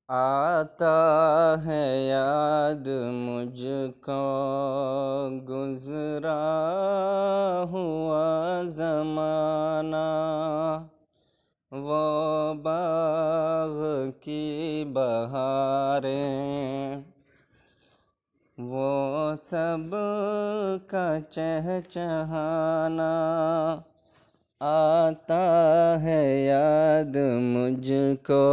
آتا ہے یاد مجھ کو گزرا ہوا زمانہ، وہ باغ کی بہاریں، وہ سب کا چہچہانا۔ آتا ہے یاد مجھ کو،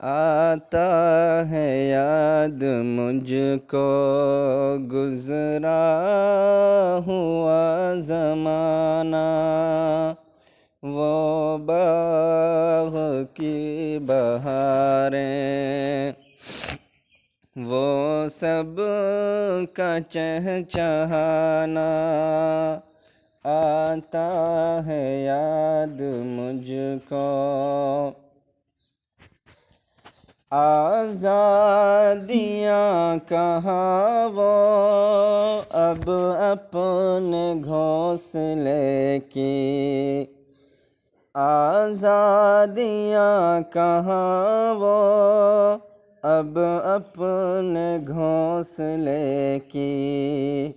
آتا ہے یاد مجھ کو گزرا ہوا زمانہ، وہ باغ کی بہاریں، وہ سب کا چہچہانا۔ آتا ہے یاد مجھ کو، آزادیاں کہاں وہ اب اپنے گھونسلے کی، آزادیاں کہاں وہ اب اپنے گھونسلے کی،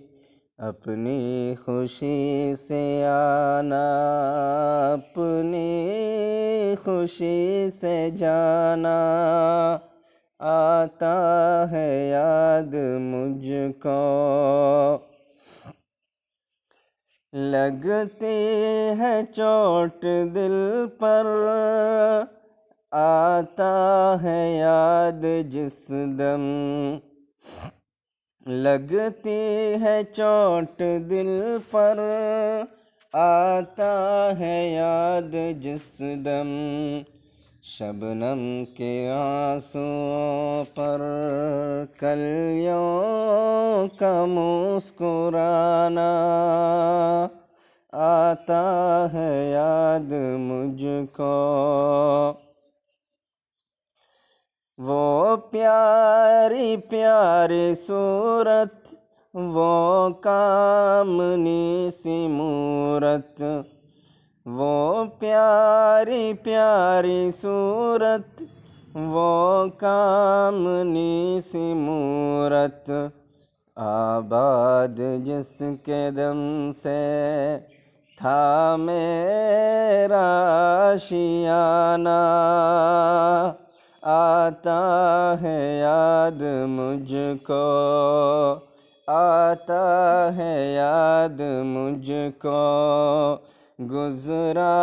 اپنی خوشی سے آنا اپنی خوشی سے جانا۔ آتا ہے یاد مجھ کو، لگتی ہے چوٹ دل پر، آتا ہے یاد جس دم، لگتی ہے چوٹ دل پر، آتا ہے یاد جس دم، شبنم کے آنسوؤں پر کلیوں کا مسکرانا۔ آتا ہے یاد مجھ کو، وہ پیاری پیاری صورت، وہ کامنی سی مورت، وہ پیاری پیاری صورت، وہ کامنی سی مورت، آباد جس کے دم سے تھا میرا آشیانہ۔ آتا ہے یاد مجھ کو، آتا ہے یاد مجھ کو گزرا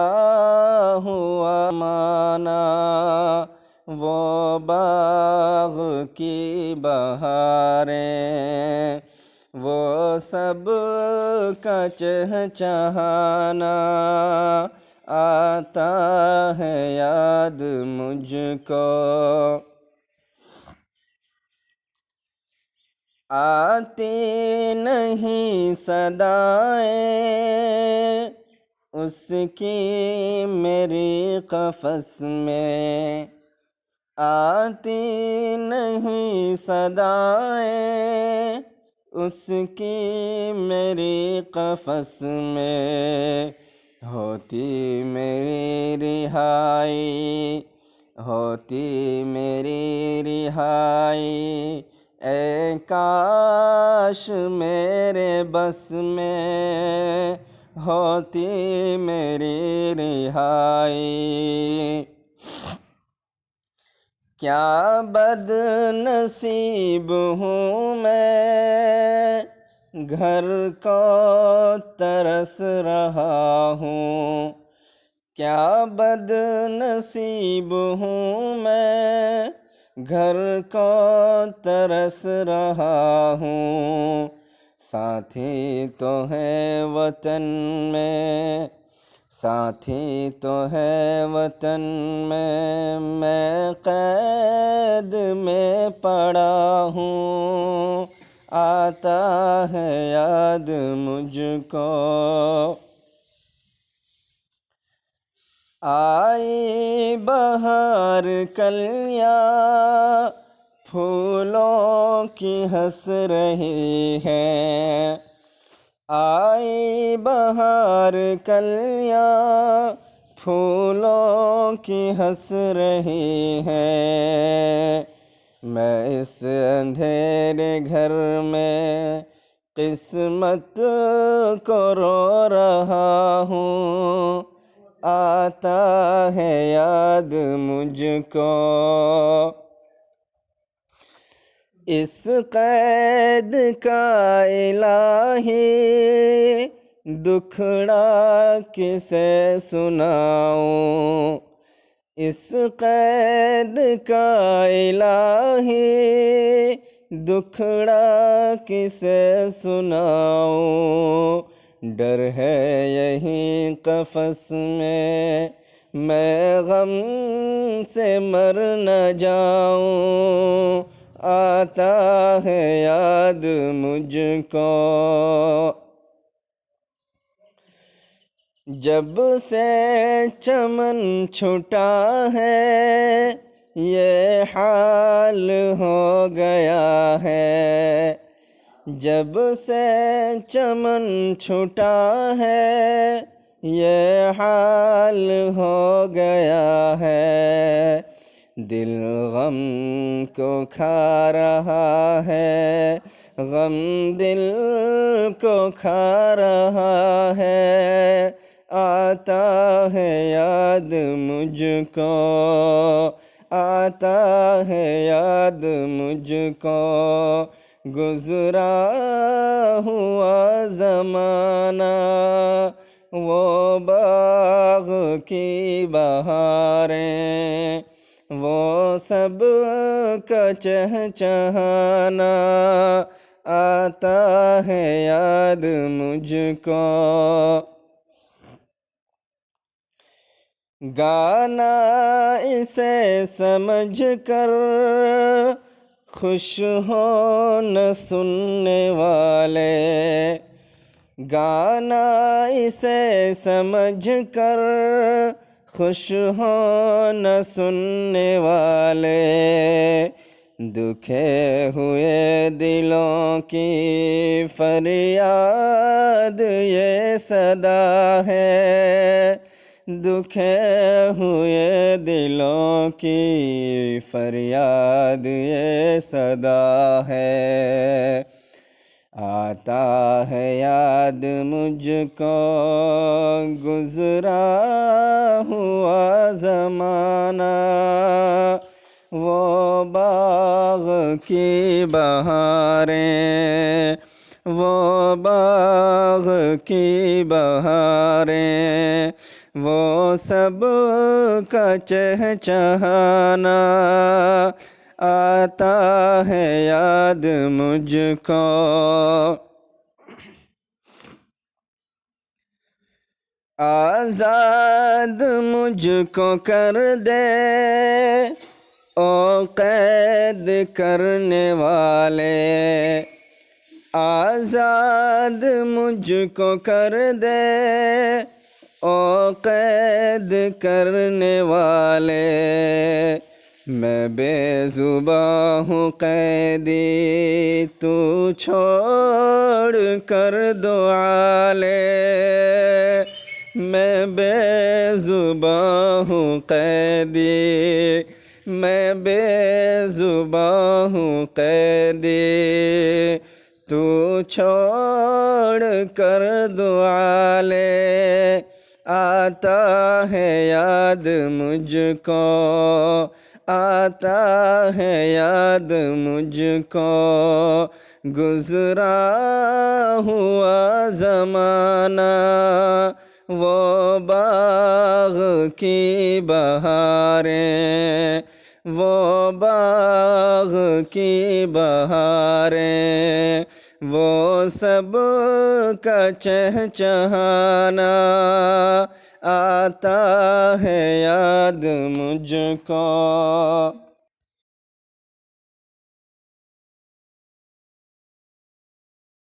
ہوا زمانہ، وہ باغ کی بہاریں، وہ سب کا چہچہانا۔ آتا ہے یاد مجھ کو، آتی نہیں صدائیں اس کی میری قفس میں، آتی نہیں صدائیں اس کی میری قفس میں، ہوتی میری رہائی، ہوتی میری رہائی، اے کاش میرے بس میں ہوتی میری رہائی۔ کیا بد نصیب ہوں میں، گھر کو ترس رہا ہوں، کیا بد نصیب ہوں میں، گھر کو ترس رہا ہوں، ساتھی تو ہے وطن میں، ساتھی تو ہے وطن میں قید میں پڑا ہوں۔ آتا ہے یاد مجھ کو، آئی بہار کلیاں پھولوں کی ہنس رہی ہے، آئی بہار کلیاں پھولوں کی ہنس رہی ہے، میں اس اندھیرے گھر میں قسمت کو رو رہا ہوں، آتا ہے یاد مجھ کو اس قید کا الہی، دکھڑا کسے سناؤں، اس قید کا الہی، دکھڑا کسے سناؤں، ڈر ہے یہیں قفس میں غم سے مر نہ جاؤں، آتا ہے یاد مجھ کو جب سے چمن چھٹا ہے، یہ حال ہو گیا ہے، جب سے چمن چھٹا ہے، یہ حال ہو گیا ہے، دل غم کو کھا رہا ہے، غم دل کو کھا رہا ہے، آتا ہے یاد مجھ کو، آتا ہے یاد مجھ کو، گزرا ہوا زمانہ، وہ باغ کی بہاریں، وہ سب کا چہچہانا، آتا ہے یاد مجھ کو گانا اسے سمجھ کر خوش ہوں نہ سننے والے، گانا اسے سمجھ کر خوش ہوں نہ سننے والے، دکھے ہوئے دلوں کی فریاد یہ صدا ہے، دکھے ہوئے دلوں کی فریاد یہ صدا ہے، آتا ہے یاد مجھ کو گزرا ہوا زمانہ، وہ باغ کی بہاریں، وہ باغ کی بہاریں، وہ سب کا چہچہانا، آتا ہے یاد مجھ کو آزاد مجھ کو کر دے او قید کرنے والے، آزاد مجھ کو کر دے او قید کرنے والے، میں بے زباں ہوں قیدی تو چھوڑ کر دو آلے، میں بے زباں ہوں قیدی، میں بے زباں ہوں قیدی، تو چھوڑ کر دو آلے، آتا ہے یاد مجھ کو، آتا ہے یاد مجھ کو، گزرا ہوا زمانہ، وہ باغ کی بہاریں، وہ باغ کی بہاریں، وہ سب کا چہچہانا، آتا ہے یاد مجھ کو